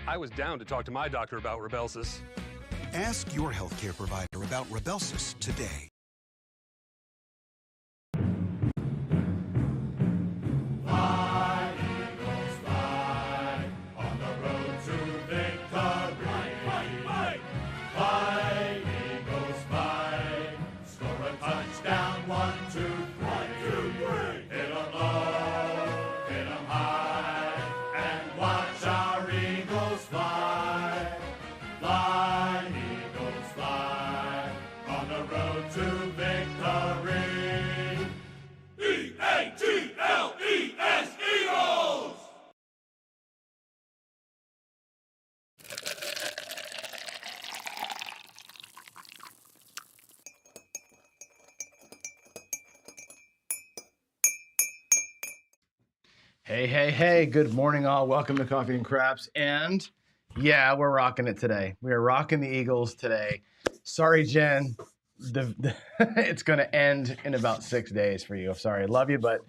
I was down to talk to my doctor about Rybelsus. Ask your healthcare provider about Rybelsus today. Hey, good morning all. Welcome to Coffee and Craps. And yeah, we're rocking it today. We are rocking the Eagles today. Sorry, Jen. It's going to end in about 6 days for you. I'm sorry. I love you, but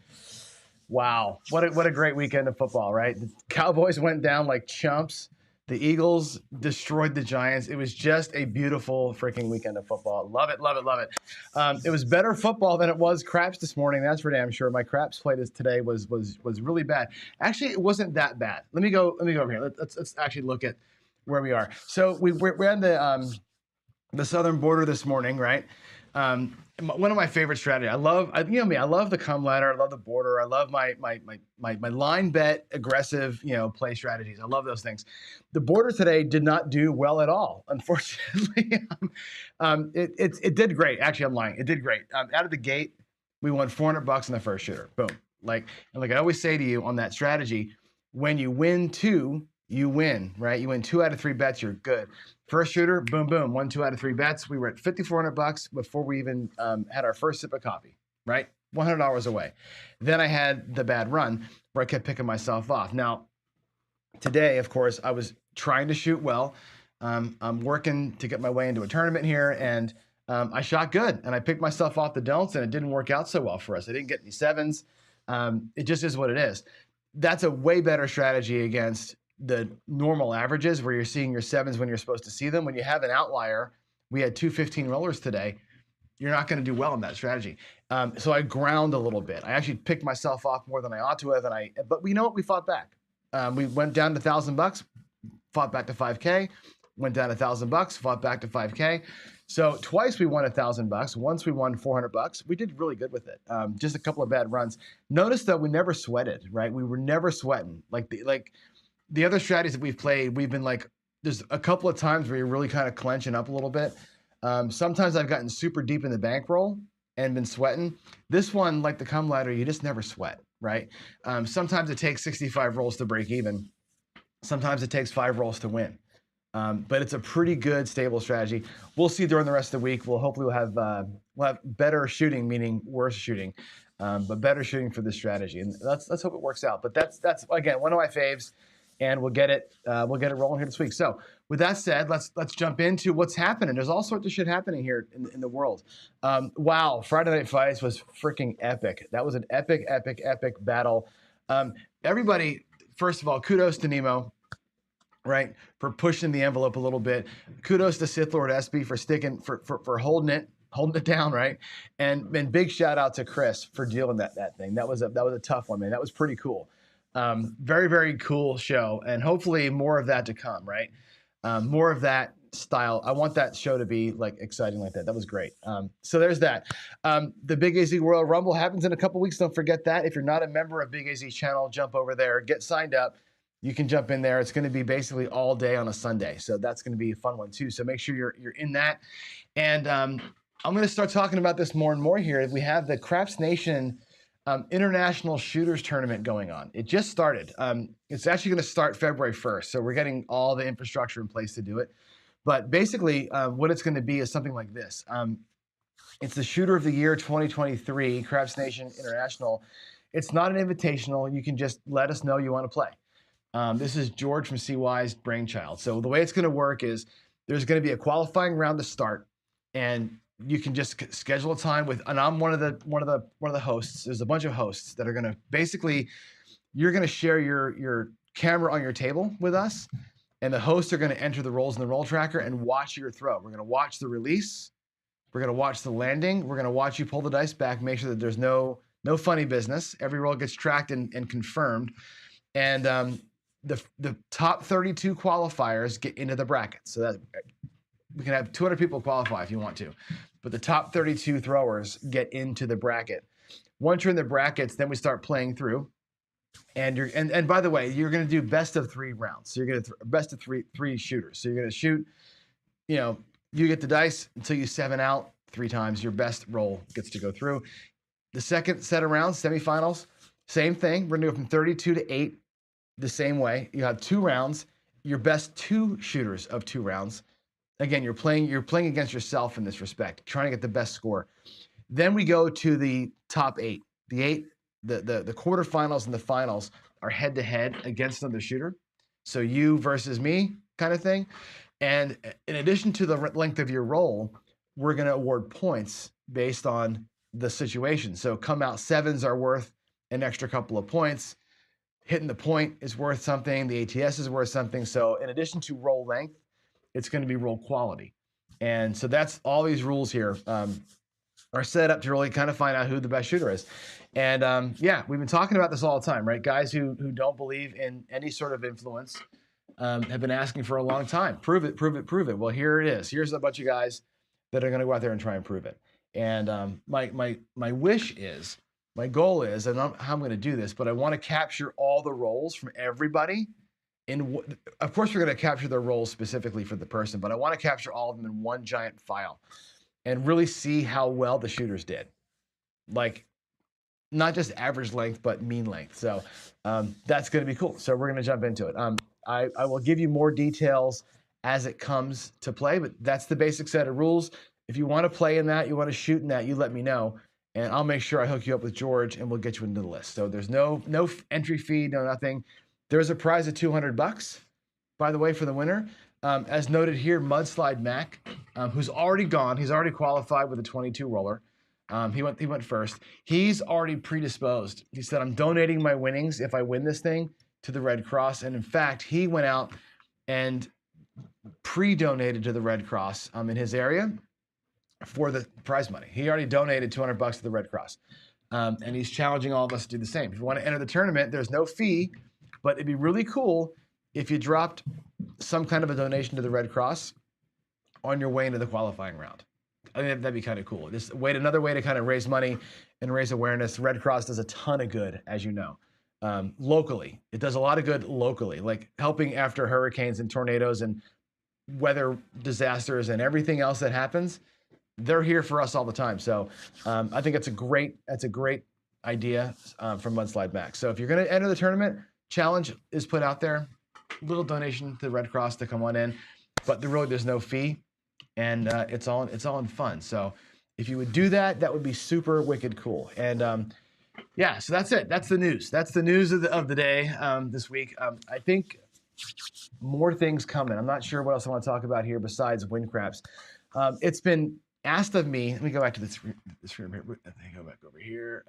wow. What a great weekend of football, right? The Cowboys went down like chumps. The Eagles destroyed the Giants. It was just a beautiful freaking weekend of football. Love it, love it, love it. It was better football than it was craps this morning. That's for damn sure. My craps play today was really bad. Actually, it wasn't that bad. Let me go over here. Let's actually look at where we are. So we're on the southern border this morning, right? One of my favorite strategies. I love the come ladder. I love the border. I love my line bet aggressive, play strategies. I love those things. The border today did not do well at all, unfortunately. It did great. Actually, I'm lying. It did great. Out of the gate, we won $400 in the first shooter. Boom. Like I always say to you on that strategy, when you win two, you win, right? You win 2 out of 3 bets, you're good. First shooter, boom, boom, 1, 2 out of 3 bets. We were at $5,400 before we even had our first sip of coffee, right? $100 away. Then I had the bad run where I kept picking myself off. Now, today, of course, I was trying to shoot well. I'm working to get my way into a tournament here, and I shot good, and I picked myself off the don'ts, and it didn't work out so well for us. I didn't get any sevens. It just is what it is. That's a way better strategy against the normal averages where you're seeing your sevens when you're supposed to see them. When you have an outlier, we had 2 15 rollers today, you're not going to do well in that strategy. So I ground a little bit. I actually picked myself off more than I ought to have, but you know what? We fought back. We went down to $1,000, fought back to 5K, went down to $1,000, fought back to 5K. So twice we won $1,000. Once we won $400. We did really good with it. Just a couple of bad runs. Notice that we never sweated, right? We were never sweating. The other strategies that we've played, we've been there's a couple of times where you're really kind of clenching up a little bit. Sometimes I've gotten super deep in the bankroll and been sweating. This one, like the come ladder, you just never sweat, right? Sometimes it takes 65 rolls to break even. Sometimes it takes 5 rolls to win. But it's a pretty good, stable strategy. We'll see during the rest of the week. We'll have better shooting, meaning worse shooting, but better shooting for this strategy. And let's hope it works out. But that's again one of my faves. And we'll get it rolling here this week. So with that said, let's jump into what's happening. There's all sorts of shit happening here in the world. Wow, Friday Night Fights was freaking epic. That was an epic battle. Everybody, first of all, kudos to Nemo, right, for pushing the envelope a little bit. Kudos to Sith Lord SB for sticking for holding it down, right? And big shout out to Chris for dealing that thing. That was a tough one, man. That was pretty cool. Very, very cool show, and hopefully more of that to come, right? More of that style. I want that show to be exciting like that. That was great. So there's that. The Big AZ Royal Rumble happens in a couple weeks. Don't forget that. If you're not a member of Big AZ's channel, jump over there, get signed up. You can jump in there. It's going to be basically all day on a Sunday, so that's going to be a fun one too. So make sure you're in that. And I'm going to start talking about this more and more here. We have the Craps Nation International Shooters Tournament going on. It just started. It's actually going to start February 1st. So we're getting all the infrastructure in place to do it. But basically, what it's going to be is something like this. It's the Shooter of the Year 2023, Craps Nation International. It's not an invitational. You can just let us know you want to play. This is George from CY's brainchild. So the way it's going to work is there's going to be a qualifying round to start, and you can just schedule a time with, and I'm one of the hosts. There's a bunch of hosts that are going to basically, you're going to share your camera on your table with us, and the hosts are going to enter the rolls in the roll tracker and watch your throw. We're going to watch the release. We're going to watch the landing. We're going to watch you pull the dice back, make sure that there's no funny business. Every roll gets tracked and confirmed. And the top 32 qualifiers get into the bracket. So that we can have 200 people qualify if you want to, but the top 32 throwers get into the bracket. Once you're in the brackets, then we start playing through. And by the way, you're going to do best of 3 rounds. So you're going to best of three shooters. So you're going to shoot, you get the dice until you 7 out 3 times. Your best roll gets to go through. The second set of rounds, semifinals, same thing. We're going to go from 32 to 8 the same way. You have 2 rounds. Your best 2 shooters of 2 rounds. Again, you're playing against yourself in this respect, trying to get the best score. Then we go to the top 8. The quarterfinals and the finals are head-to-head against another shooter. So you versus me kind of thing. And in addition to the length of your roll, we're going to award points based on the situation. So come out 7s are worth an extra couple of points. Hitting the point is worth something. The ATS is worth something. So in addition to roll length, it's going to be roll quality. And so that's all these rules here are set up to really kind of find out who the best shooter is. And yeah, we've been talking about this all the time, right? Guys who don't believe in any sort of influence have been asking for a long time. Prove it, prove it, prove it. Well, here it is. Here's a bunch of guys that are going to go out there and try and prove it. And my wish is, my goal is, and how I'm going to do this, but I want to capture all the roles from everybody. Of course, we're going to capture their roles specifically for the person, but I want to capture all of them in one giant file and really see how well the shooters did. Like, not just average length, but mean length. So that's going to be cool. So we're going to jump into it. I will give you more details as it comes to play, but that's the basic set of rules. If you want to play in that, you want to shoot in that, you let me know, and I'll make sure I hook you up with George, and we'll get you into the list. So there's no entry fee, no nothing. There's a prize of $200, by the way, for the winner. As noted here, Mudslide Mac, who's already gone. He's already qualified with a 22 roller. He went first. He's already predisposed. He said, I'm donating my winnings if I win this thing to the Red Cross. And in fact, he went out and pre-donated to the Red Cross in his area for the prize money. He already donated $200 to the Red Cross. And he's challenging all of us to do the same. If you want to enter the tournament, there's no fee, but it'd be really cool if you dropped some kind of a donation to the Red Cross on your way into the qualifying round. I think that'd be kind of cool. Just another way to kind of raise money and raise awareness. Red Cross does a ton of good, as you know, locally. It does a lot of good locally, like helping after hurricanes and tornadoes and weather disasters and everything else that happens. They're here for us all the time. So I think that's a great idea from Mudslide Mac. So if you're going to enter the tournament, challenge is put out there. Little donation to the Red Cross to come on in, but there's no fee, and it's all in fun. So if you would do that, that would be super wicked cool. And yeah, so that's it. That's the news. That's the news of the day this week. I think more things coming. I'm not sure what else I want to talk about here besides WinCraps. It's been asked of me. Let me go back to this room here. Let me go back over here.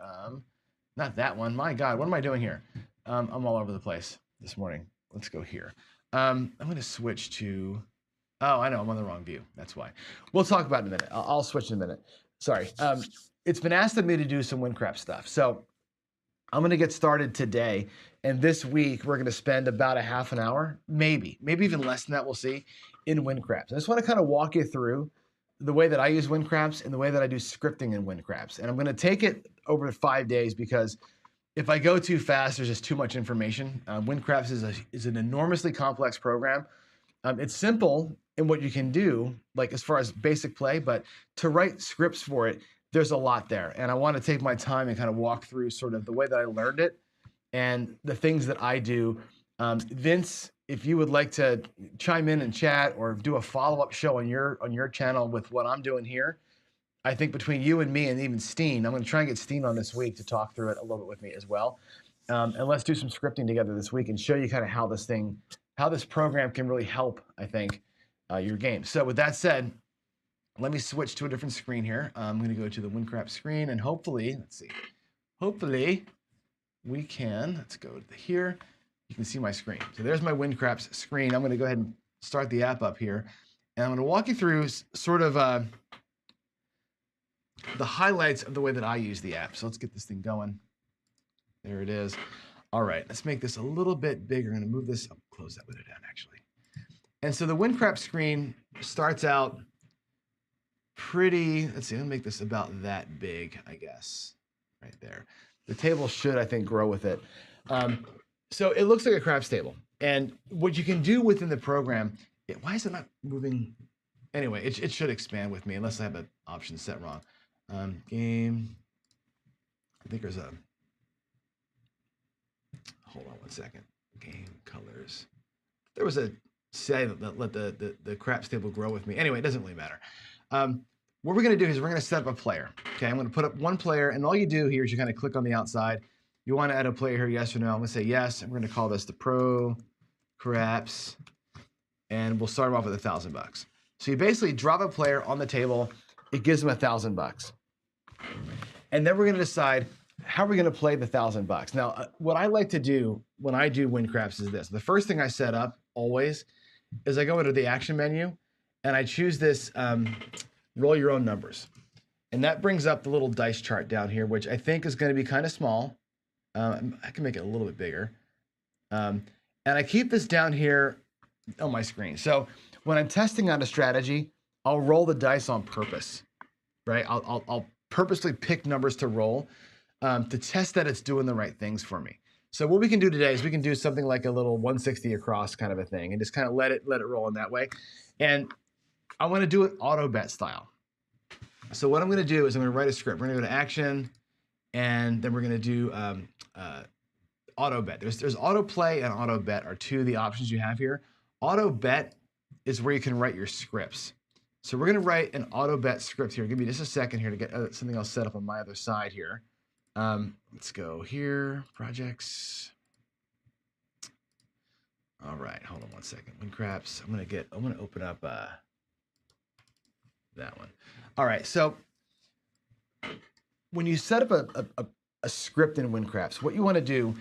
Not that one. My God, what am I doing here? I'm all over the place this morning. Let's go here. I'm going to switch to, oh, I know, I'm on the wrong view. That's why. We'll talk about it in a minute. I'll switch in a minute. Sorry. It's been asked of me to do some WinCraps stuff. So I'm going to get started today. And this week, we're going to spend about a half an hour, maybe even less than that, we'll see, in WinCraps. I just want to kind of walk you through the way that I use WinCraps and the way that I do scripting in WinCraps. And I'm going to take it over 5 days because if I go too fast, there's just too much information. WinCraps is an enormously complex program. It's simple in what you can do, like as far as basic play, but to write scripts for it, there's a lot there. And I want to take my time and kind of walk through sort of the way that I learned it and the things that I do. Vince, if you would like to chime in and chat or do a follow-up show on your channel with what I'm doing here, I think between you and me and even Steen, I'm going to try and get Steen on this week to talk through it a little bit with me as well. And let's do some scripting together this week and show you kind of how this program can really help, I think, your game. So with that said, let me switch to a different screen here. I'm going to go to the WinCraps screen and hopefully we can, let's go to here. you can see my screen. So there's my WinCraps screen. I'm going to go ahead and start the app up here. And I'm going to walk you through sort of the highlights of the way that I use the app. So let's get this thing going. There it is. All right, let's make this a little bit bigger. I'm going to move this, I'll close that window down actually. And so the WinCraps screen starts out pretty, let's see, I'm going to make this about that big, I guess, right there. The table should, I think, grow with it. So it looks like a craps table. And what you can do within the program, why is it not moving? Anyway, it should expand with me unless I have an option set wrong. Game, I think there's a, hold on one second. Game colors. There was a say that let the craps table grow with me. Anyway, it doesn't really matter. What we're going to do is we're going to set up a player. Okay, I'm going to put up one player, and all you do here is you kind of click on the outside. You want to add a player here, yes or no? I'm going to say yes, and we're going to call this the Pro Craps, and we'll start them off with $1,000. So you basically drop a player on the table. It gives them $1,000. And then we're going to decide how we're going to play the $1,000. Now, what I like to do when I do WinCraps is this. The first thing I set up always is I go into the action menu, and I choose this roll your own numbers. And that brings up the little dice chart down here, which I think is going to be kind of small. I can make it a little bit bigger. And I keep this down here on my screen. So when I'm testing out a strategy, I'll roll the dice on purpose, right? I'll purposely pick numbers to roll to test that it's doing the right things for me. So what we can do today is we can do something like a little 160 across kind of a thing and just kind of let it roll in that way. And I want to do it auto bet style. So what I'm going to do is I'm going to write a script. We're going to go to action, and then we're going to do auto bet. There's auto play and auto bet are two of the options you have here. Auto bet is where you can write your scripts. So we're going to write an auto bet script here. Give me just a second here to get something else set up on my other side here. Let's go here, projects. All right, hold on one second. WinCraps. I'm going to open up that one. All right, so when you set up a script in WinCraps, what you want to do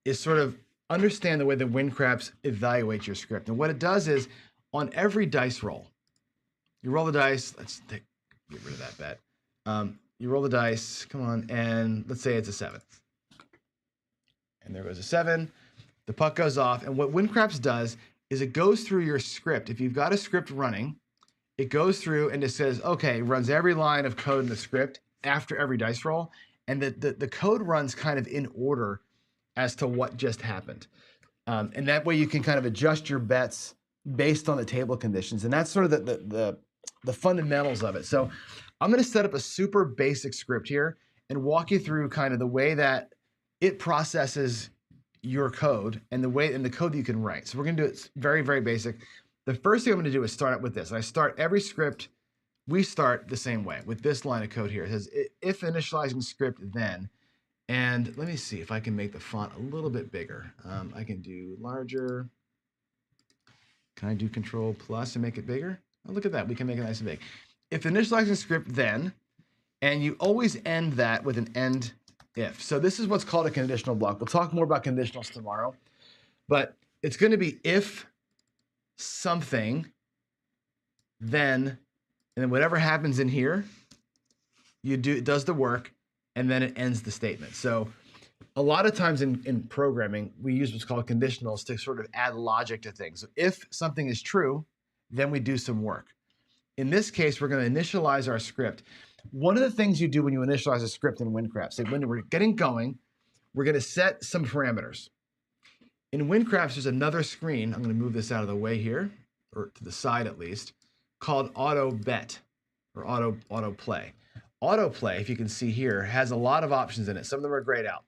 is sort of understand the way that WinCraps evaluates your script. And what it does is on every dice roll, you roll the dice. Let's get rid of that bet. You roll the dice, come on, and let's say it's a 7. And there goes a 7. The puck goes off, and what WinCraps does is it goes through your script. If you've got a script running, it goes through and it says, okay, runs every line of code in the script after every dice roll, and the code runs kind of in order as to what just happened. And that way you can kind of adjust your bets based on the table conditions, and that's sort of the fundamentals of it. So I'm going to set up a super basic script here and walk you through kind of the way that it processes your code and the code that you can write. So we're going to do it very, very basic. The first thing I'm going to do is start out with this. And I start every script, we start the same way with this line of code here. It says if initializing script then, and let me see if I can make the font a little bit bigger. I can do larger. Can I do Control Plus and make it bigger? Oh, look at that. We can make it nice and big. If initializing script then, and you always end that with an end if. So this is what's called a conditional block. We'll talk more about conditionals tomorrow, but it's going to be if something, then, and then whatever happens in here, it does the work, and then it ends the statement. So a lot of times in programming, we use what's called conditionals to sort of add logic to things. So if something is true, then we do some work. In this case, we're going to initialize our script. One of the things you do when you initialize a script in WinCraps, say when we're getting going, we're going to set some parameters. In WinCraps, there's another screen. I'm going to move this out of the way here, or to the side at least, called Auto Bet or Auto Play. Auto Play, if you can see here, has a lot of options in it. Some of them are grayed out.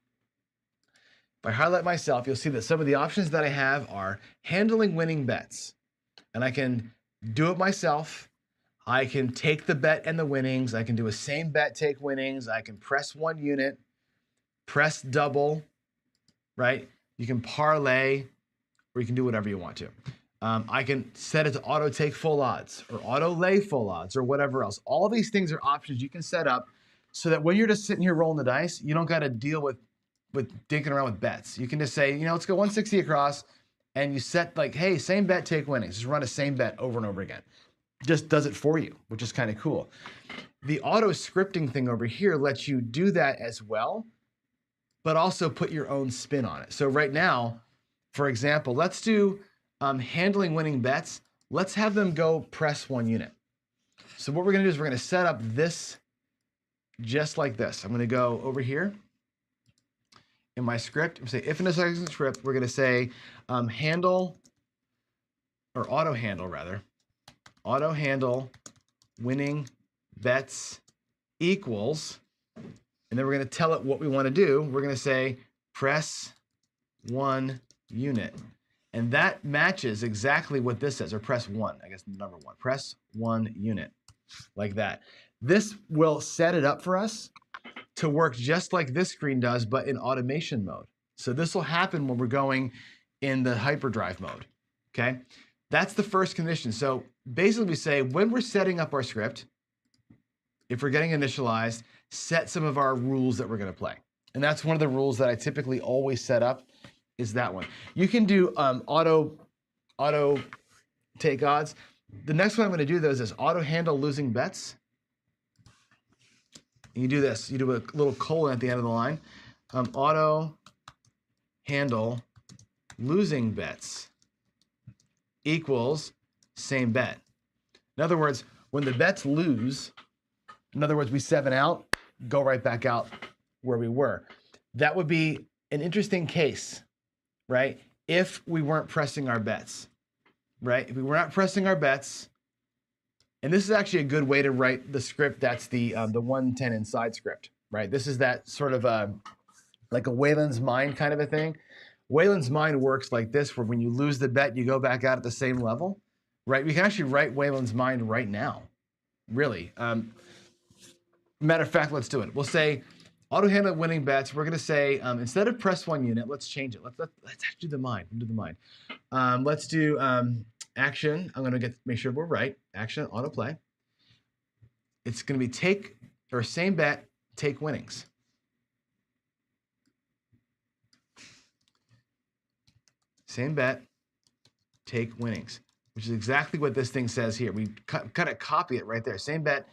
If I highlight myself, you'll see that some of the options that I have are handling winning bets. And I can do it myself. I can take the bet and the winnings. I can do a same bet, take winnings. I can press 1 unit, press double, right? You can parlay, or you can do whatever you want to. I can set it to auto take full odds or auto lay full odds or whatever else. All these things are options you can set up so that when you're just sitting here rolling the dice, you don't got to deal with with dinking around with bets. You can just say, you know, let's go 160 across, and you set like, hey, same bet, take winnings. Just run a same bet over and over again. Just does it for you, which is kind of cool. The auto scripting thing over here lets you do that as well, but also put your own spin on it. So right now, for example, let's do handling winning bets. Let's have them go press 1 unit. So what we're gonna do is we're gonna set up this just like this. I'm gonna go over here in my script, I'm gonna say if initializing script, we're gonna say handle, or auto handle rather, auto handle winning bets equals, and then we're gonna tell it what we wanna do. We're gonna say press 1 unit. And that matches exactly what this says, or press 1, I guess number 1, press 1 unit, like that. This will set it up for us to work just like this screen does, but in automation mode. So this will happen when we're going in the Hyperdrive mode, okay? That's the first condition. So basically we say when we're setting up our script, if we're getting initialized, set some of our rules that we're gonna play. And that's one of the rules that I typically always set up, is that one. You can do auto take odds. The next one I'm gonna do though is this auto handle losing bets. And you do this, you do a little colon at the end of the line. Auto handle losing bets equals same bet. In other words, when the bets lose, in other words, we 7 out, go right back out where we were. That would be an interesting case, right? If we weren't pressing our bets, right? If we were not pressing our bets, and this is actually a good way to write the script. That's the 110 inside script, right? This is that sort of like a Wayland's mind kind of a thing. Wayland's mind works like this, where when you lose the bet, you go back out at the same level, right? We can actually write Wayland's mind right now, really. Matter of fact, let's do it. We'll say auto handle winning bets. We're gonna say instead of press 1 unit, let's change it. Let's do the mind. Do the mind. Let's do action. I'm gonna make sure we're right. Action autoplay. It's gonna be take, or same bet, take winnings. Same bet, take winnings, which is exactly what this thing says here. We kind of copy it right there. Same bet,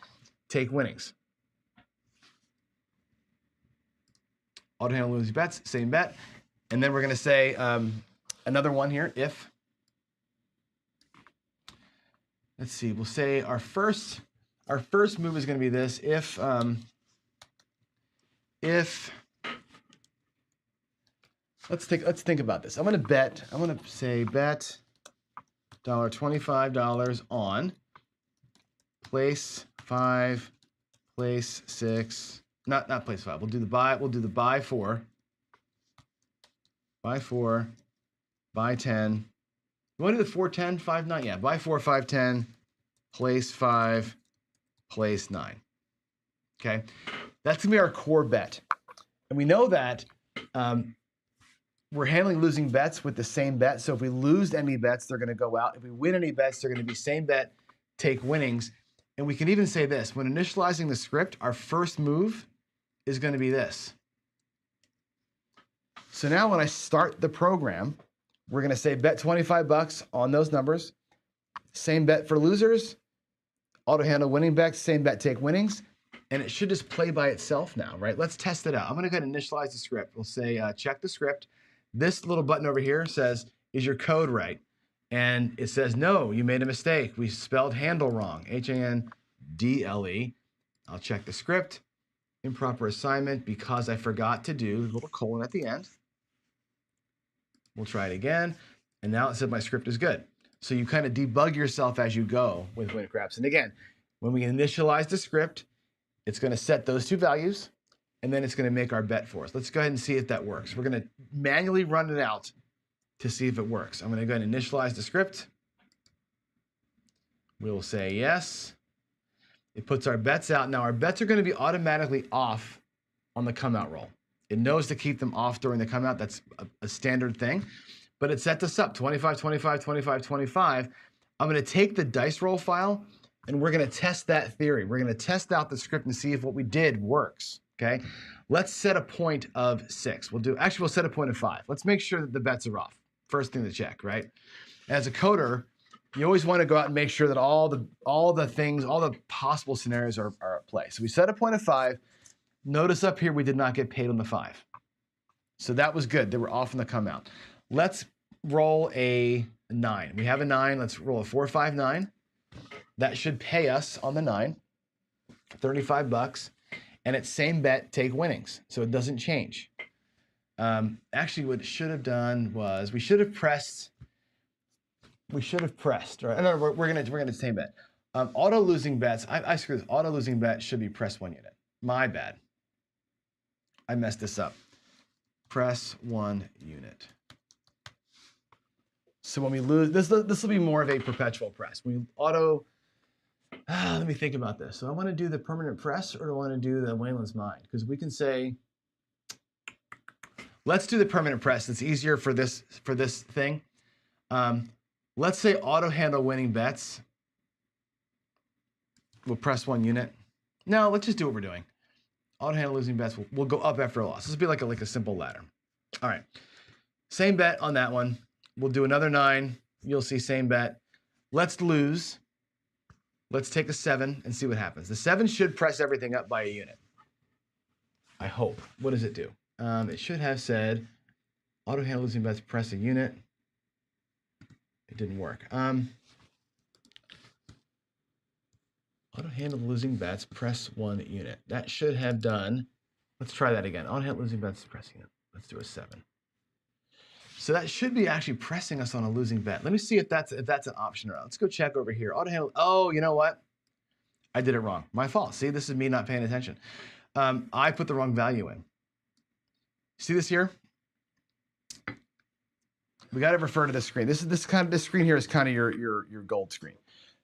take winnings. Auto handle losing bets, same bet. And then we're gonna say another one here, if. Let's see, we'll say our first move is gonna be this, if let's think about this. I'm gonna say bet $25 on place 5, place 6, not place 5. We'll do the buy 4, buy 4, buy 10. You want to do the 4, 10, 5, 9? Yeah, buy 4, 5, 10, place 5, place 9. Okay, that's gonna be our core bet, and we know that we're handling losing bets with the same bet. So if we lose any bets, they're gonna go out. If we win any bets, they're gonna be same bet, take winnings. And we can even say this, when initializing the script, our first move is gonna be this. So now when I start the program, we're gonna say bet 25 bucks on those numbers. Same bet for losers, auto handle winning bets, same bet, take winnings. And it should just play by itself now, right? Let's test it out. I'm gonna go ahead and initialize the script. We'll say check the script. This little button over here says, is your code right? And it says, no, you made a mistake. We spelled handle wrong, H-A-N-D-L-E. I'll check the script. Improper assignment because I forgot to do a little colon at the end. We'll try it again. And now it said my script is good. So you kind of debug yourself as you go with WinCraps. And again, when we initialize the script, it's gonna set those 2 values, and then it's gonna make our bet for us. Let's go ahead and see if that works. We're gonna manually run it out to see if it works. I'm gonna go ahead and initialize the script. We'll say yes. It puts our bets out. Now our bets are gonna be automatically off on the come out roll. It knows to keep them off during the come out. That's a standard thing, but it sets us up 25, 25, 25, 25. I'm gonna take the dice roll file and we're gonna test that theory. We're gonna test out the script and see if what we did works. okay? Let's set a point of 6. We'll set a point of 5. Let's make sure that the bets are off. First thing to check, right? As a coder, you always want to go out and make sure that all the possible scenarios are at play. So we set a point of 5. Notice up here we did not get paid on the 5. So that was good. They were off in the come out. Let's roll a 9. We have a 9. Let's roll a 4, 5, 9. That should pay us on the 9, $35. And it's same bet, take winnings. So it doesn't change. Actually, what it should have done was we should have pressed. Right? No, we're gonna same bet. Auto losing bets. I screwed this. Auto losing bet should be press 1 unit. My bad. I messed this up. Press 1 unit. So when we lose, this will be more of a perpetual press. When we auto, let me think about this. So I want to do the permanent press, or do I want to do the Wayland's Mind? Because we can say, let's do the permanent press. It's easier for this thing. Let's say auto handle winning bets. We'll press 1 unit. No, let's just do what we're doing. Auto handle losing bets. We'll go up after a loss. This will be like a simple ladder. All right. Same bet on that one. We'll do another 9. You'll see same bet. Let's lose. Let's take a 7 and see what happens. The 7 should press everything up by a unit. I hope. What does it do? It should have said auto handle losing bets, press a unit. It didn't work. Auto handle losing bets, press 1 unit. That should have done. Let's try that again. Auto handle losing bets, press unit. Let's do a 7. So that should be actually pressing us on a losing bet. Let me see if that's an option or not. Let's go check over here. Auto handle. Oh, you know what? I did it wrong. My fault. See, this is me not paying attention. I put the wrong value in. See this here? We got to refer to this screen. This screen here is kind of your gold screen.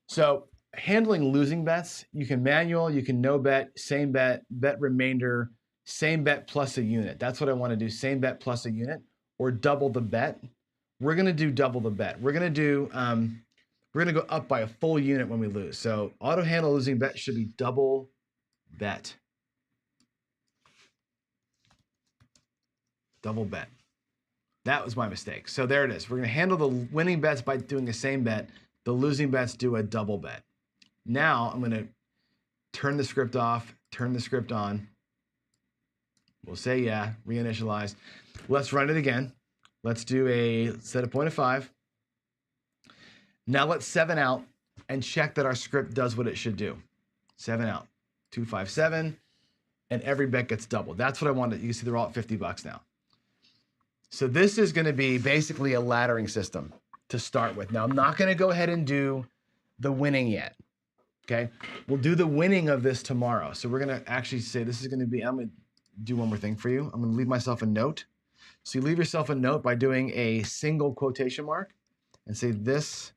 So handling losing bets, you can manual, you can no bet, same bet, bet remainder, same bet plus a unit. That's what I want to do. Same bet plus a unit, or double the bet. We're going to do double the bet. We're going to go up by a full unit when we lose. So auto handle losing bet should be double bet. Double bet. That was my mistake. So there it is. We're going to handle the winning bets by doing the same bet. The losing bets do a double bet. Now I'm going to turn the script off, turn the script on. We'll say, yeah, reinitialize. Let's run it again. Let's set a point of 5. Now let's 7 out and check that our script does what it should do. 7 out, 2, 5, 7, and every bet gets doubled. That's what I wanted. You can see they're all at $50 now. So this is going to be basically a laddering system to start with. Now I'm not going to go ahead and do the winning yet. Okay, we'll do the winning of this tomorrow. So we're going to actually say this is going to be, I'm going to do one more thing for you. I'm going to leave myself a note. So you leave yourself a note by doing a single quotation mark and say this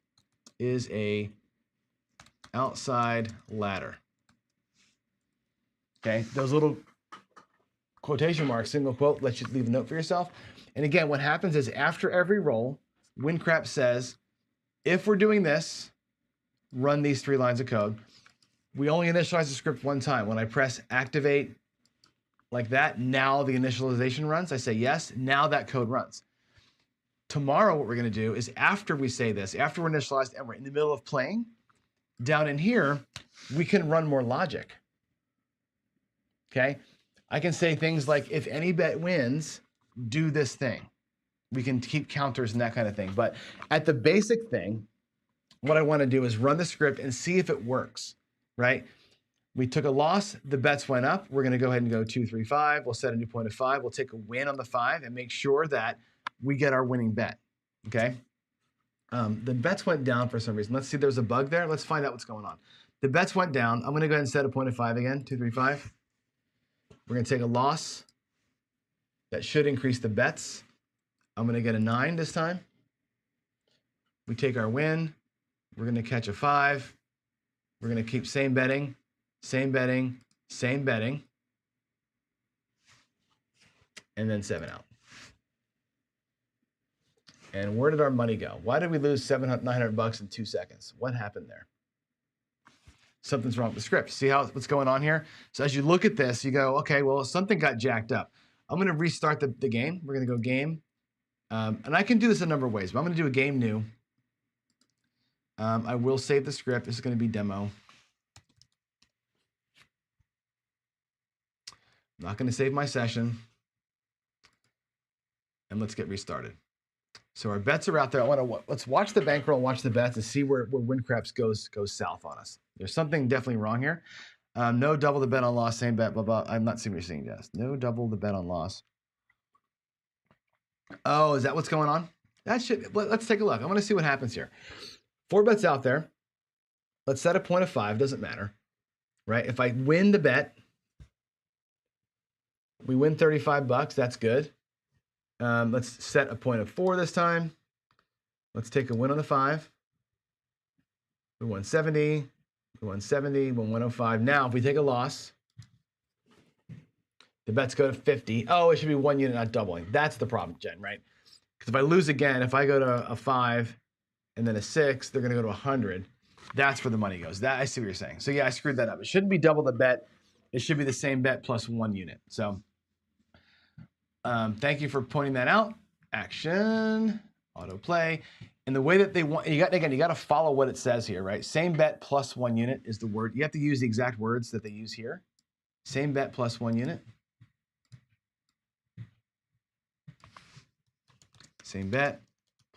is a outside ladder. Okay, those little quotation marks, single quote, lets you leave a note for yourself. And again, what happens is after every roll, WinCraps says, if we're doing this, run these 3 lines of code. We only initialize the script 1 time. When I press activate like that, now the initialization runs. I say yes, now that code runs. Tomorrow, what we're going to do is after we say this, after we're initialized and we're in the middle of playing, down in here, we can run more logic. Okay? I can say things like, if any bet wins, do this thing. We can keep counters and that kind of thing. But at the basic thing, what I want to do is run the script and see if it works, right? We took a loss, the bets went up. We're going to go ahead and go 2, 3, 5. We'll set a new point of 5. We'll take a win on the 5 and make sure that we get our winning bet, okay? The bets went down for some reason. Let's see, there's a bug there. Let's find out what's going on. The bets went down. I'm going to go ahead and set a point of 5 again, 2, 3, 5. We're going to take a loss. That should increase the bets. I'm going to get a 9 this time. We take our win. We're going to catch a 5. We're going to keep same betting, same betting, same betting, and then 7 out. And where did our money go? Why did we lose $900 in 2 seconds? What happened there? something's wrong with the script. See what's going on here? So as you look at this, you go, okay, well, something got jacked up. I'm going to restart the game. We're going to go game. And I can do this a number of ways, but I'm going to do a game new. I will save the script. This is going to be demo. I'm not going to save my session. And let's get restarted. So our bets are out there. Let's watch the bankroll and watch the bets and see where WinCraps goes south on us. There's something definitely wrong here. No double the bet on loss, same bet, blah, blah. I'm not seeing what you're saying, Jess. No double the bet on loss. Oh, is that what's going on? Let's take a look. I want to see what happens here. 4 bets out there. Let's set a point of 5. Doesn't matter, right? If I win the bet, we win $35. That's good. Let's set a point of 4 this time. Let's take a win on the 5. We won 70. We won 70. We won 105. Now, if we take a loss, the bets go to 50. Oh, it should be 1 unit, not doubling. That's the problem, Jen, right? Because if I lose again, if I go to a 5 and then a 6, they're going to go to 100. That's where the money goes. I see what you're saying. So yeah, I screwed that up. It shouldn't be double the bet. It should be the same bet plus 1 unit. So thank you for pointing that out. Action, autoplay. And the way that they want, you got to follow what it says here, right? Same bet plus 1 unit is the word. You have to use the exact words that they use here. Same bet plus 1 unit. Same bet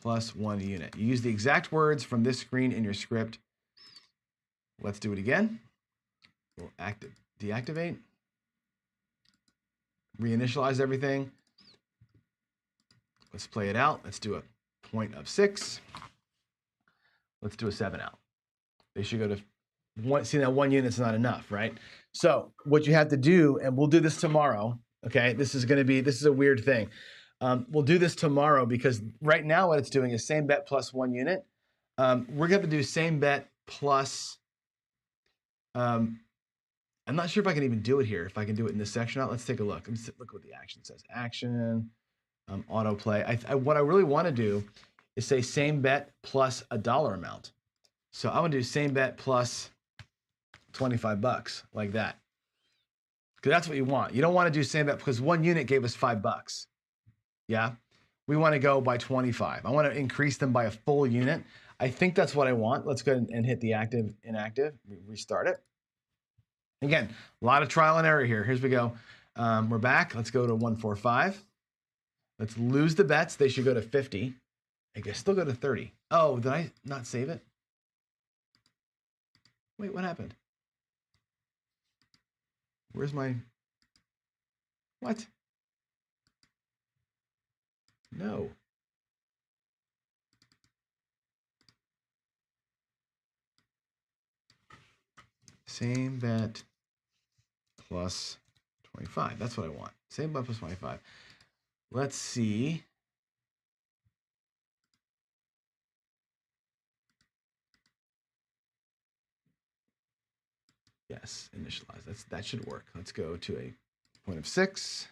plus 1 unit. You use the exact words from this screen in your script. Let's do it again. We'll deactivate, reinitialize everything. Let's play it out. Let's do a point of 6. Let's do a 7 out. They should go to 1. See, that 1 unit's not enough, right? So what you have to do, and we'll do this tomorrow. Okay, this is a weird thing. We'll do this tomorrow because right now what it's doing is same bet plus 1 unit. We're going to do same bet plus. I'm not sure if I can even do it here. If I can do it in this section out, let's take a look. Let's look what the action says. Action, autoplay. What I really want to do is say same bet plus a dollar amount. So I'm going to do same bet plus $25, like that. Because that's what you want. You don't want to do same bet because 1 unit gave us $5. Yeah, we want to go by 25. I want to increase them by a full unit. I think that's what I want. Let's go ahead and hit the active, inactive, restart it. Again, a lot of trial and error here. Here's we go. We're back. Let's go to 145. Let's lose the bets. They should go to 50. I guess still go to 30. Oh, did I not save it? Wait, what happened? Where's my, what? No. Same bet plus 25. That's what I want. Same bet plus 25. Let's see. Yes, initialize. That should work. Let's go to a point of 6.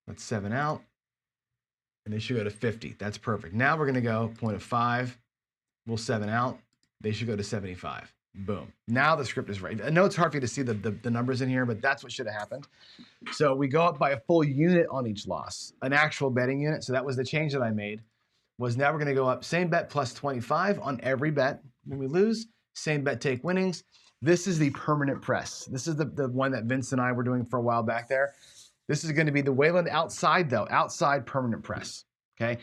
Let's 7 out. And they should go to 50. That's perfect. Now we're going to go point of 5. We'll 7 out. They should go to 75. Boom. Now the script is right. I know it's hard for you to see the numbers in here, but that's what should have happened. So we go up by a full unit on each loss, an actual betting unit. So that was the change that I made. Was now we're going to go up same bet plus 25 on every bet. When we lose, same bet take winnings. This is the permanent press. This is the one that Vince and I were doing for a while back there. This is going to be the Wayland outside, though. Outside permanent press. Okay.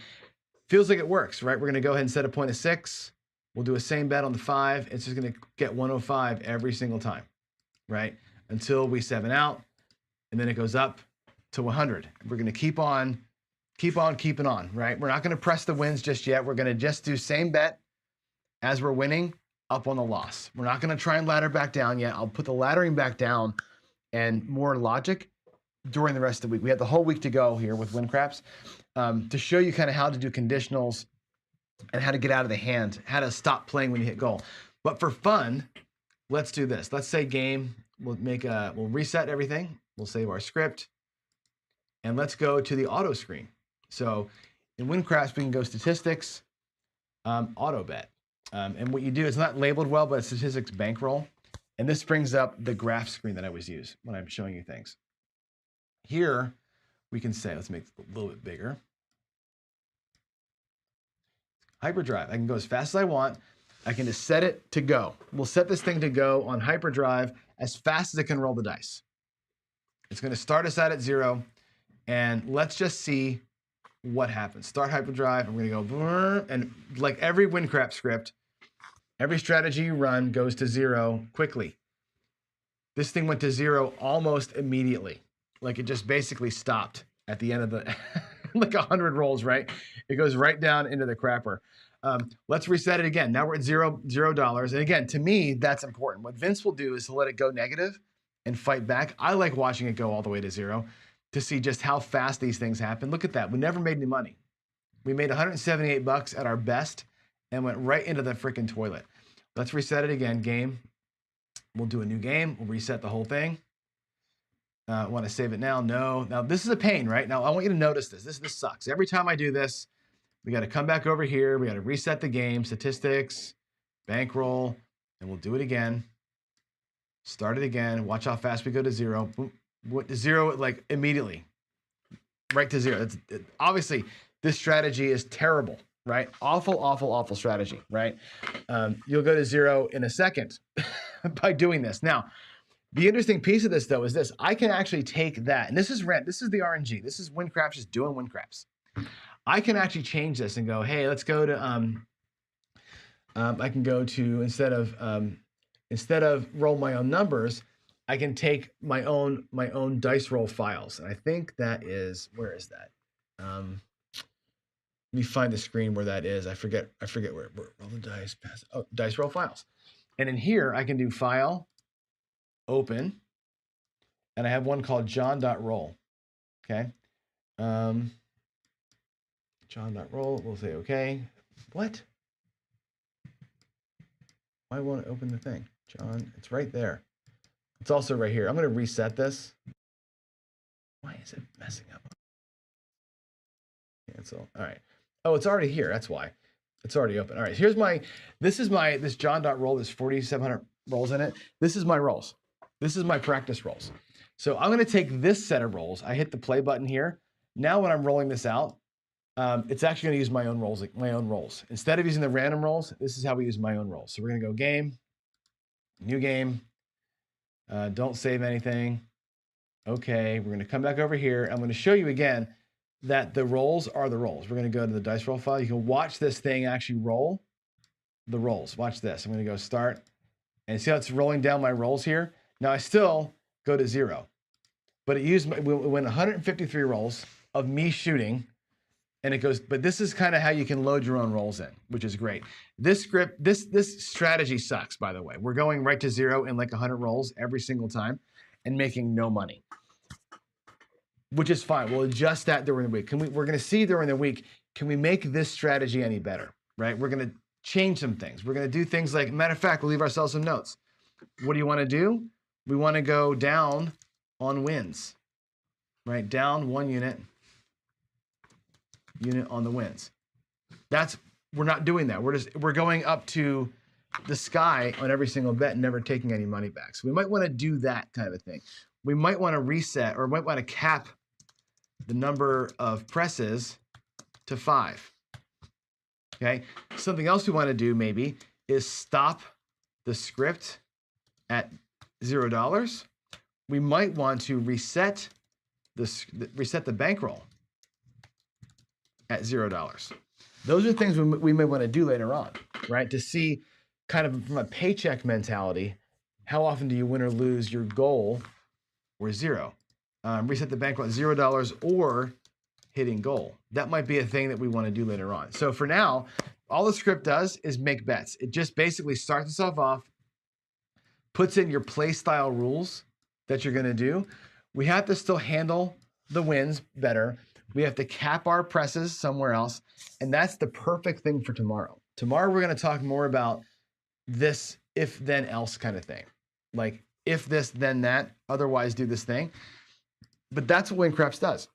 Feels like it works, right? We're going to go ahead and set a point of 6. We'll do a same bet on the 5. It's just going to get 105 every single time, right? Until we 7 out. And then it goes up to 100. We're going to keep on keeping on, right? We're not going to press the wins just yet. We're going to just do same bet as we're winning up on the loss. We're not going to try and ladder back down yet. I'll put the laddering back down and more logic during the rest of the week. We have the whole week to go here with WinCraps to show you kind of how to do conditionals and how to get out of the hand, how to stop playing when you hit goal. But for fun, let's do this. Let's say game. We'll reset everything. We'll save our script, and let's go to the auto screen. So in WinCraps, we can go statistics, auto bet. And what you do, it's not labeled well, but it's statistics bankroll. And this brings up the graph screen that I always use when I'm showing you things. Here, we can say, let's make it a little bit bigger. Hyperdrive, I can go as fast as I want. I can just set it to go. We'll set this thing to go on Hyperdrive as fast as it can roll the dice. It's gonna start us out at 0, and let's just see what happens. Start Hyperdrive, I'm gonna go, and like every WinCraps script, every strategy you run goes to 0 quickly. This thing went to 0 almost immediately. Like it just basically stopped at the end of the, like 100 rolls, right? It goes right down into the crapper. Let's reset it again. Now we're at $0. And again, to me, that's important. What Vince will do is he'll let it go negative and fight back. I like watching it go all the way to 0 to see just how fast these things happen. Look at that. We never made any money. We made 178 bucks at our best and went right into the freaking toilet. Let's reset it again. Game. We'll do a new game. We'll reset the whole thing. Want to save it now? No. Now, this is a pain, right? Now, I want you to notice this. This sucks. Every time I do this, we got to come back over here. We got to reset the game, statistics, bankroll, and we'll do it again. Start it again. Watch how fast we go to 0. Boom. What to 0 like immediately, right to 0. Obviously, this strategy is terrible, right? Awful, awful, awful strategy, right? You'll go to 0 in a second by doing this. Now, the interesting piece of this, though, is this. I can actually take that, and this is the RNG. This is WinCraps just doing WinCraps. I can actually change this and go, hey, let's go to, I can go to, instead of roll my own numbers, I can take my own dice roll files. And I think that is, where is that? Let me find the screen where that is. I forget where roll the dice, pass. Oh, dice roll files. And in here, I can do file, open, and I have one called john.roll. Okay. John.roll, we'll say okay. What? Why won't it open the thing? John, it's right there. It's also right here. I'm going to reset this. Why is it messing up? Cancel. All right. Oh, it's already here. That's why. It's already open. All right. Here's this John.roll. There's 4,700 rolls in it. This is my rolls. This is my practice rolls. So I'm going to take this set of rolls. I hit the play button here. Now when I'm rolling this out, it's actually going to use my own rolls. Instead of using the random rolls, this is how we use my own rolls. So we're going to go game, new game. Don't save anything. Okay, we're going to come back over here. I'm going to show you again that the rolls are the rolls. We're going to go to the dice roll file. You can watch this thing actually roll the rolls. Watch this. I'm going to go start and see how it's rolling down my rolls here. Now I still go to 0, but it went 153 rolls of me shooting. And it goes, but this is kind of how you can load your own rolls in, which is great. This script, this strategy sucks, by the way. We're going right to 0 in like 100 rolls every single time and making no money, which is fine. We'll adjust that during the week. We're going to see during the week, can we make this strategy any better, right? We're going to change some things. We're going to do things like, matter of fact, we'll leave ourselves some notes. What do you want to do? We want to go down on wins, right? Down 1 unit on the wins. We're not doing that. We're going up to the sky on every single bet and never taking any money back. So we might want to do that kind of thing. We might want to reset or might want to cap the number of presses to 5. Okay. Something else we want to do maybe is stop the script at $0. We might want to reset the bankroll at $0. Those are things we may want to do later on, right? To see kind of from a paycheck mentality, how often do you win or lose your goal or 0? Reset the bankroll at $0 or hitting goal. That might be a thing that we want to do later on. So for now, all the script does is make bets. It just basically starts itself off, puts in your play style rules that you're going to do. We have to still handle the wins better. We have to cap our presses somewhere else. And that's the perfect thing for tomorrow. Tomorrow, we're going to talk more about this if then else kind of thing. Like if this, then that, otherwise do this thing. But that's what WinCraps does.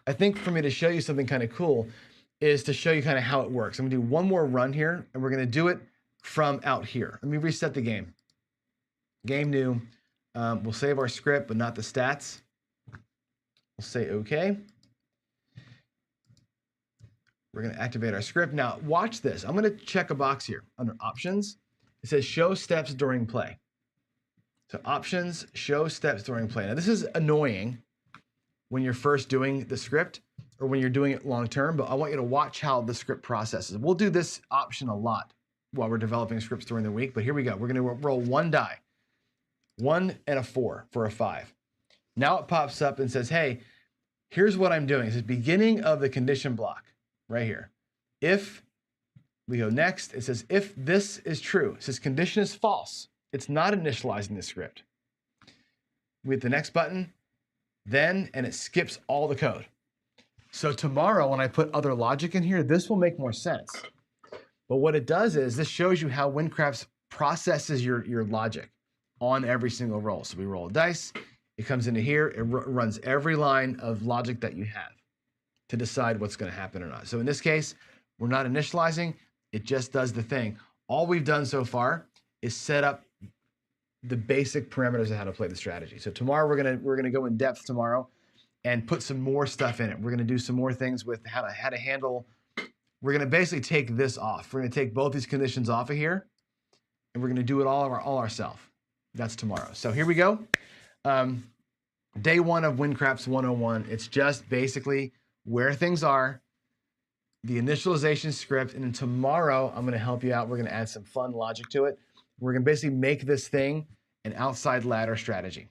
I think for me to show you something kind of cool, is to show you kind of how it works. I'm gonna do one more run here, and we're gonna do it from out here. Let me reset the game. Game new. We'll save our script, but not the stats. We'll say okay. We're gonna activate our script. Now watch this. I'm gonna check a box here under options. It says show steps during play. So options, show steps during play. Now this is annoying when you're first doing the script or when you're doing it long-term, but I want you to watch how the script processes. We'll do this option a lot while we're developing scripts during the week, but here we go. We're gonna roll one die, 1 and a 4 for a 5. Now it pops up and says, hey, here's what I'm doing. It says beginning of the condition block right here. If we go next, it says if this is true, it says condition is false. It's not initializing the script. We hit the next button, then, and it skips all the code. So tomorrow when I put other logic in here, this will make more sense. But what it does is this shows you how WinCraps processes your logic on every single roll. So we roll a dice, it comes into here, it runs every line of logic that you have to decide what's gonna happen or not. So in this case, we're not initializing, it just does the thing. All we've done so far is set up the basic parameters of how to play the strategy. So tomorrow we're gonna go in depth tomorrow and put some more stuff in it. We're gonna do some more things with how to handle. We're gonna basically take this off. We're gonna take both these conditions off of here, and we're gonna do it all ourselves. That's tomorrow. So here we go. Day 1 of WinCraps 101. It's just basically where things are, the initialization script, and then tomorrow I'm gonna help you out. We're gonna add some fun logic to it. We're gonna basically make this thing an outside ladder strategy.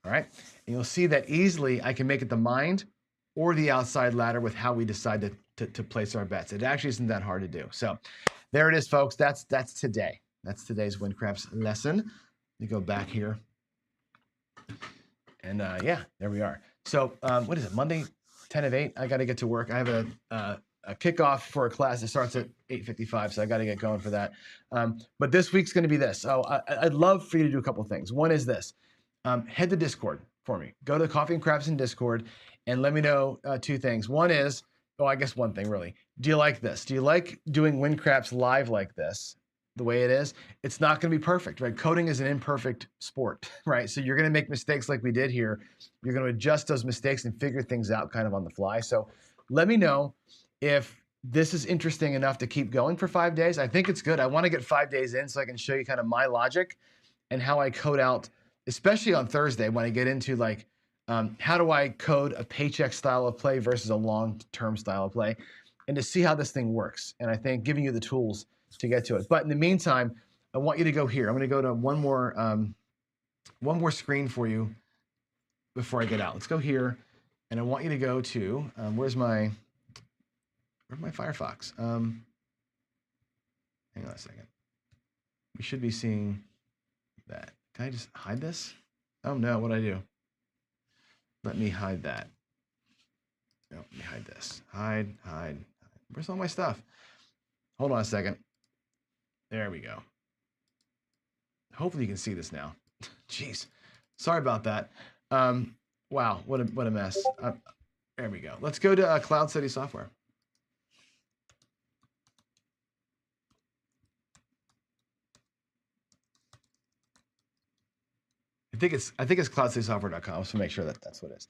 All right, and you'll see that easily I can make it the mind or the outside ladder with how we decide to place our bets. It actually isn't that hard to do. So there it is, folks. That's today. That's today's WinCraps lesson. Let me go back here. And yeah, there we are. So what is it, Monday, 10 of 8? I got to get to work. I have a kickoff for a class that starts at 8:55, so I got to get going for that. But this week's going to be this. So I'd love for you to do a couple of things. One is this. Head to Discord for me. Go to Coffee and Crafts in Discord and let me know 2 things. One is, I guess one thing really. Do you like this? Do you like doing WinCraps live like this, the way it is? It's not going to be perfect, right? Coding is an imperfect sport, right? So you're going to make mistakes like we did here. You're going to adjust those mistakes and figure things out kind of on the fly. So let me know if this is interesting enough to keep going for 5 days. I think it's good. I want to get 5 days in so I can show you kind of my logic and how I code out, especially on Thursday when I get into like, how do I code a paycheck style of play versus a long-term style of play, and to see how this thing works. And I think giving you the tools to get to it. But in the meantime, I want you to go here. I'm going to go to one more screen for you before I get out. Let's go here, and I want you to go to where's my Firefox? Hang on a second. We should be seeing that. Can I just hide this? Oh no, what'd I do? Let me hide that. No, let me hide this. Hide. Where's all my stuff? Hold on a second. There we go. Hopefully you can see this now. Jeez, sorry about that. Wow, what a mess. There we go. Let's go to Cloud City Software. I think it's cloudcitysoftware.com, so make sure that's what it is.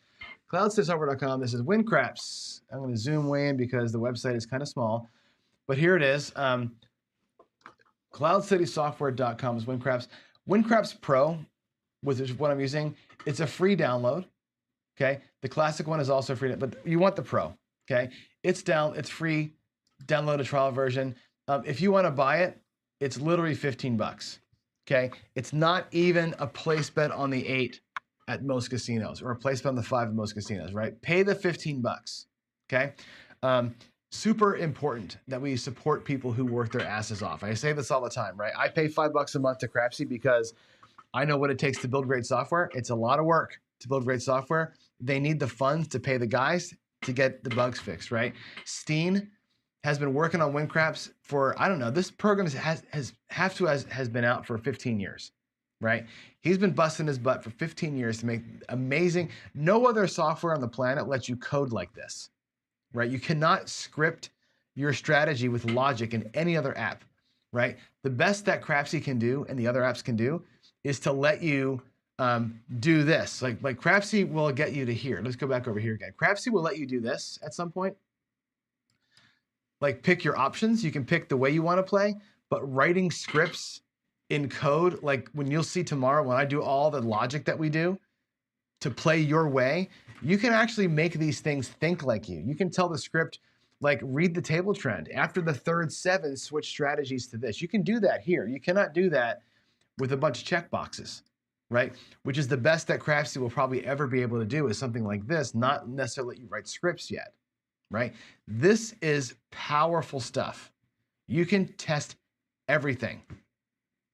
Cloudcitysoftware.com. This is WinCraps. I'm going to zoom way in because the website is kind of small, but here it is. Cloudcitysoftware.com is WinCraps. WinCraps Pro, which is what I'm using, it's a free download. Okay, the classic one is also free, but you want the Pro. Okay, it's free. Download a trial version. If you want to buy it, it's literally $15. Okay, it's not even a place bet on the 8 at most casinos or a place bet on the 5 at most casinos, right? Pay the $15, okay? Super important that we support people who work their asses off. I say this all the time, right? I pay $5 a month to Crapsy because I know what it takes to build great software. It's a lot of work to build great software. They need the funds to pay the guys to get the bugs fixed, right? Steen has been working on WinCraps for, I don't know, this program has been out for 15 years, right? He's been busting his butt for 15 years to make amazing. No other software on the planet lets you code like this, right? You cannot script your strategy with logic in any other app, right? The best that Crapsy can do and the other apps can do is to let you do this. Like Crapsy will get you to here. Let's go back over here again. Crapsy will let you do this at some point. Like pick your options. You can pick the way you want to play, but writing scripts in code, like when you'll see tomorrow when I do all the logic that we do to play your way, you can actually make these things think like you. You can tell the script, like read the table trend. After the third 7, switch strategies to this. You can do that here. You cannot do that with a bunch of checkboxes, right? Which is the best that Craftsy will probably ever be able to do is something like this, not necessarily let you write scripts yet, right? This is powerful stuff. You can test everything.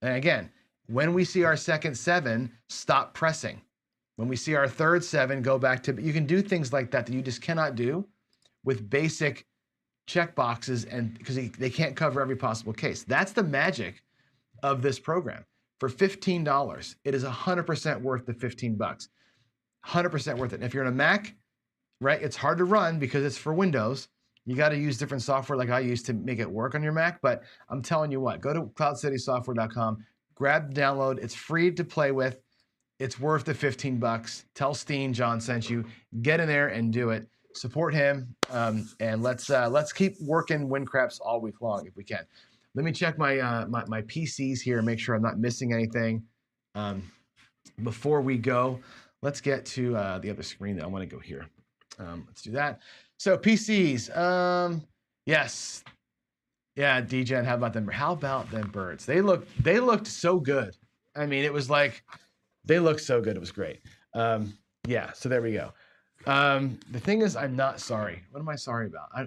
And again, when we see our second 7, stop pressing. When we see our third 7, go back to, you can do things like that that you just cannot do with basic checkboxes, and because they can't cover every possible case. That's the magic of this program. For $15, it is 100% worth the 15 bucks. 100% worth it. And if you're on a Mac, right, it's hard to run because it's for Windows. You got to use different software like I use to make it work on your Mac. But I'm telling you what, go to cloudcitysoftware.com, grab the download. It's free to play with. It's worth the 15 bucks. Tell Steen John sent you. Get in there and do it. Support him, and let's keep working WinCraps all week long if we can. Let me check my my PCs here and make sure I'm not missing anything. Before we go, let's get to the other screen. That I want to go here. Let's do that. So PCs, yes, yeah. DJen, how about them? How about them birds? They looked so good. I mean, it was like they looked so good. It was great. Yeah. So there we go. The thing is, I'm not sorry. What am I sorry about? I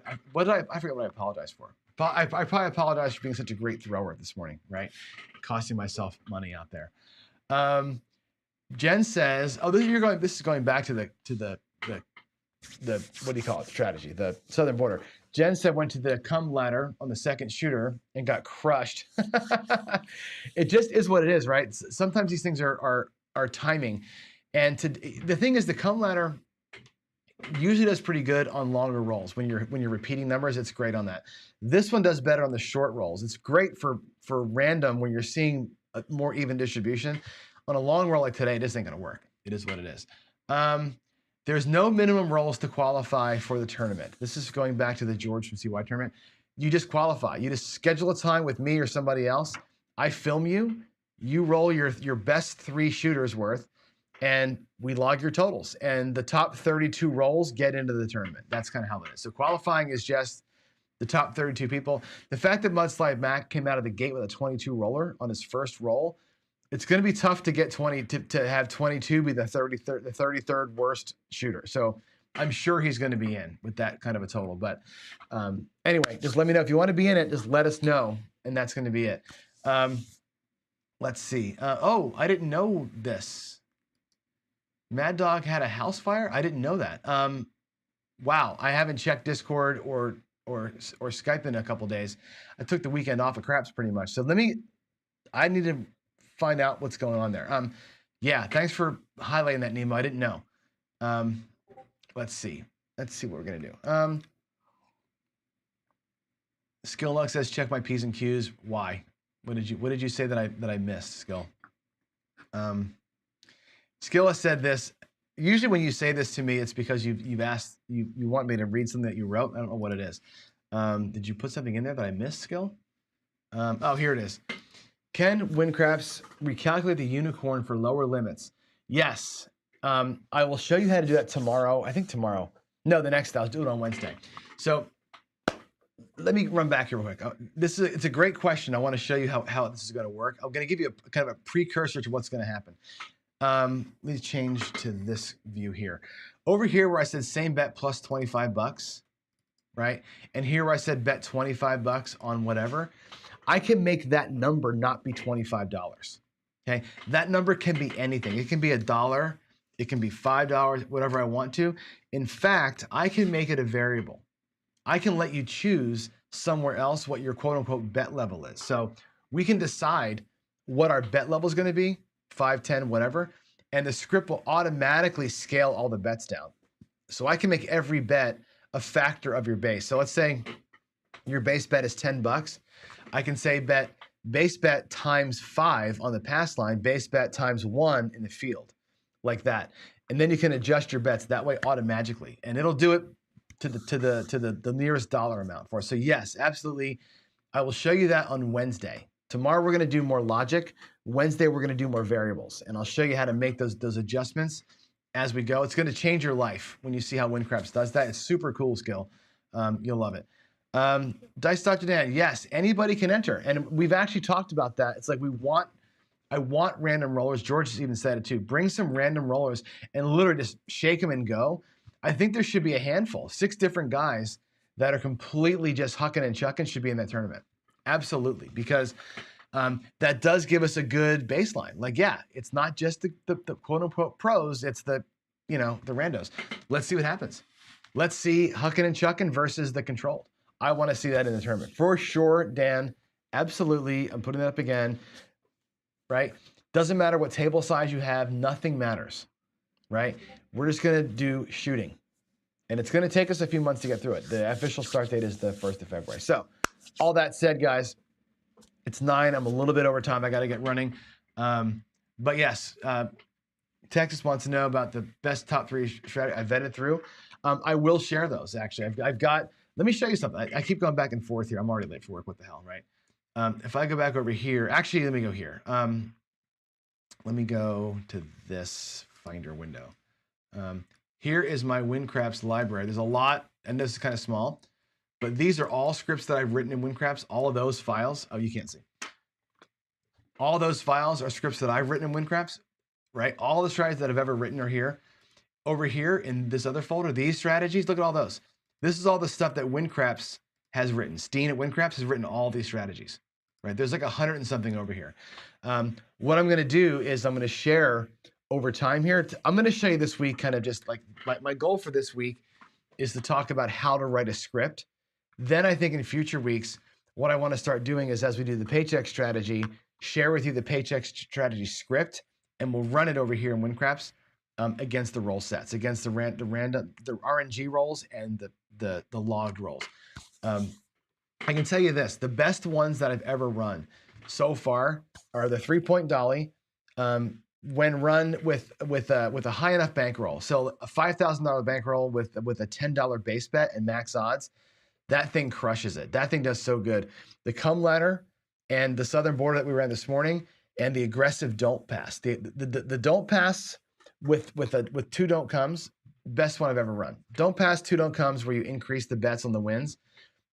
forget what I apologize for. I probably apologize for being such a great thrower this morning, right? Costing myself money out there. Jen says, "Oh, this is going back to the what do you call it? Strategy, the southern border." Jen said went to the cum ladder on the second shooter and got crushed. It just is what it is, right? Sometimes these things are timing, and the thing is, the cum ladder usually does pretty good on longer rolls. When you're repeating numbers, it's great on that. This one does better on the short rolls. It's great for random when you're seeing a more even distribution. On a long roll like today, it just ain't gonna work. It is what it is. There's no minimum rolls to qualify for the tournament. This is going back to the George from CY tournament. You just qualify. You just schedule a time with me or somebody else. I film you. You roll your best 3 shooters worth, and we log your totals. And the top 32 rolls get into the tournament. That's kind of how it is. So qualifying is just the top 32 people. The fact that Mudslide Mac came out of the gate with a 22 roller on his first roll, it's going to be tough to get 20 to have 22 be the 33rd worst shooter. So I'm sure he's going to be in with that kind of a total. But anyway, just let me know if you want to be in it. Just let us know, and that's going to be it. Let's see. Oh, I didn't know this. Mad Dog had a house fire? I didn't know that. Wow, I haven't checked Discord or Skype in a couple days. I took the weekend off of Craps pretty much. So I need to find out what's going on there. Yeah, thanks for highlighting that, Nemo. I didn't know. Let's see what we're gonna do. Skill Luck says check my P's and Q's. Why? What did you say that I missed, Skill? Skill has said this. Usually when you say this to me, it's because you've asked, you want me to read something that you wrote. I don't know what it is. Did you put something in there that I missed, Skill? Oh, here it is. Can WinCraps recalculate the unicorn for lower limits? Yes. I will show you how to do that tomorrow. I think tomorrow. No, the next day. I'll do it on Wednesday. So let me run back here real quick. It's a great question. I want to show you how this is going to work. I'm going to give you a kind of a precursor to what's going to happen. Let me change to this view here. Over here where I said same bet plus 25 bucks, right? And here where I said bet 25 bucks on whatever, I can make that number not be $25. Okay, that number can be anything. It can be $1, it can be $5, whatever I want to. In fact, I can make it a variable. I can let you choose somewhere else what your quote unquote bet level is. So we can decide what our bet level is going to be, 5, 10, whatever, and the script will automatically scale all the bets down. So I can make every bet a factor of your base. So let's say your base bet is $10. I can say base bet times 5 on the pass line, base bet times 1 in the field, like that. And then you can adjust your bets that way automatically, and it'll do it to the nearest dollar amount for us. So yes, absolutely. I will show you that on Wednesday. Tomorrow we're going to do more logic. Wednesday we're going to do more variables, and I'll show you how to make those adjustments as we go. It's going to change your life when you see how WinCraps does that. It's super cool skill. You'll love it. Dice Dr. Dan, yes, anybody can enter, and we've actually talked about that. It's like I want random rollers. George has even said it too. Bring some random rollers and literally just shake them and go. I think there should be a handful, 6 different guys that are completely just hucking and chucking should be in that tournament. Absolutely, because that does give us a good baseline. Like, yeah, it's not just the quote unquote pros, it's the randos. Let's see what happens. Let's see hucking and chucking versus the controlled. I want to see that in the tournament for sure, Dan. Absolutely, I'm putting it up again. Right? Doesn't matter what table size you have, nothing matters, right? We're just gonna do shooting. And it's gonna take us a few months to get through it. The official start date is the 1st of February. So all that said, guys, it's 9, I'm a little bit over time, I gotta get running. But yes, Texas wants to know about the best top 3 strategy I vetted through. I will share those actually. I've got, let me show you something. I keep going back and forth here. I'm already late for work, what the hell, right? If I go back over here, actually, let me go here. Let me go to this Finder window. Here is my WinCraps library. There's a lot, and this is kind of small, but these are all scripts that I've written in WinCraps. All of those files, oh, you can't see. All those files are scripts that I've written in WinCraps, right? All the strategies that I've ever written are here. Over here in this other folder, these strategies, look at all those. This is all the stuff that WinCraps has written. Steen at WinCraps has written all these strategies. Right? There's like 100 and something over here. What I'm going to do is I'm going to share over time here. I'm going to show you this week kind of just like my goal for this week is to talk about how to write a script. Then I think in future weeks, what I want to start doing is as we do the paycheck strategy, share with you the paycheck strategy script, and we'll run it over here in WinCraps against the roll sets, against the RNG rolls and the logged rolls. I can tell you this, the best ones that I've ever run so far are the 3-point dolly when run with a high enough bankroll. So a $5,000 bankroll with a $10 base bet and max odds, that thing crushes it. That thing does so good. The come ladder and the southern border that we ran this morning and the aggressive don't pass. The don't pass with 2 don't comes, best one I've ever run. Don't pass, 2 don't comes where you increase the bets on the wins.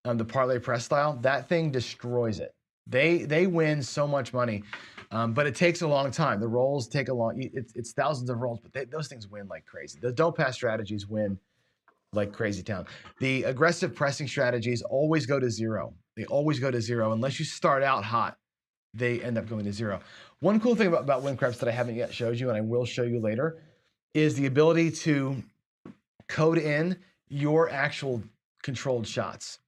The parlay press style, that thing destroys it. They win so much money, but it takes a long time. The rolls take a long. It's thousands of rolls, but those things win like crazy. The don't pass strategies win like crazy town. The aggressive pressing strategies always go to 0. They always go to 0 unless you start out hot. They end up going to 0. One cool thing about WinCraps that I haven't yet showed you, and I will show you later, is the ability to code in your actual controlled shots.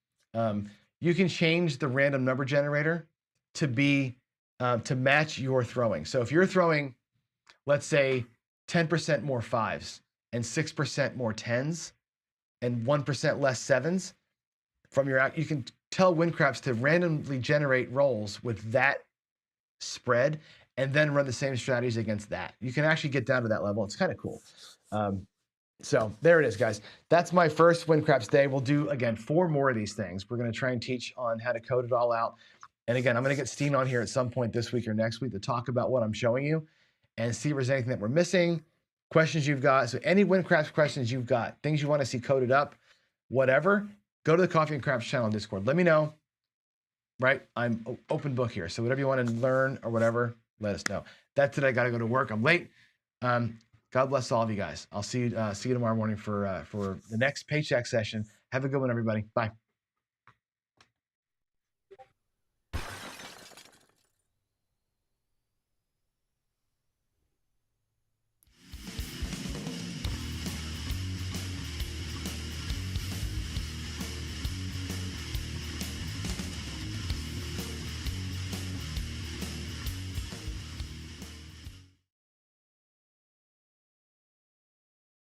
You can change the random number generator to be to match your throwing. So if you're throwing, let's say, 10% more 5s and 6% more 10s and 1% less 7s from your, you can tell WinCraps to randomly generate rolls with that spread and then run the same strategies against that. You can actually get down to that level. It's kind of cool. So there it is, guys. That's my first WinCraps day. We'll do, again, 4 more of these things. We're going to try and teach on how to code it all out. And again, I'm going to get Steen on here at some point this week or next week to talk about what I'm showing you and see if there's anything that we're missing, questions you've got. So any WinCraps questions you've got, things you want to see coded up, whatever, go to the Coffee and Craps channel on Discord. Let me know, right? I'm open book here. So whatever you want to learn or whatever, let us know. That's it. I got to go to work. I'm late. God bless all of you guys. I'll see you tomorrow morning for the next paycheck session. Have a good one, everybody. Bye.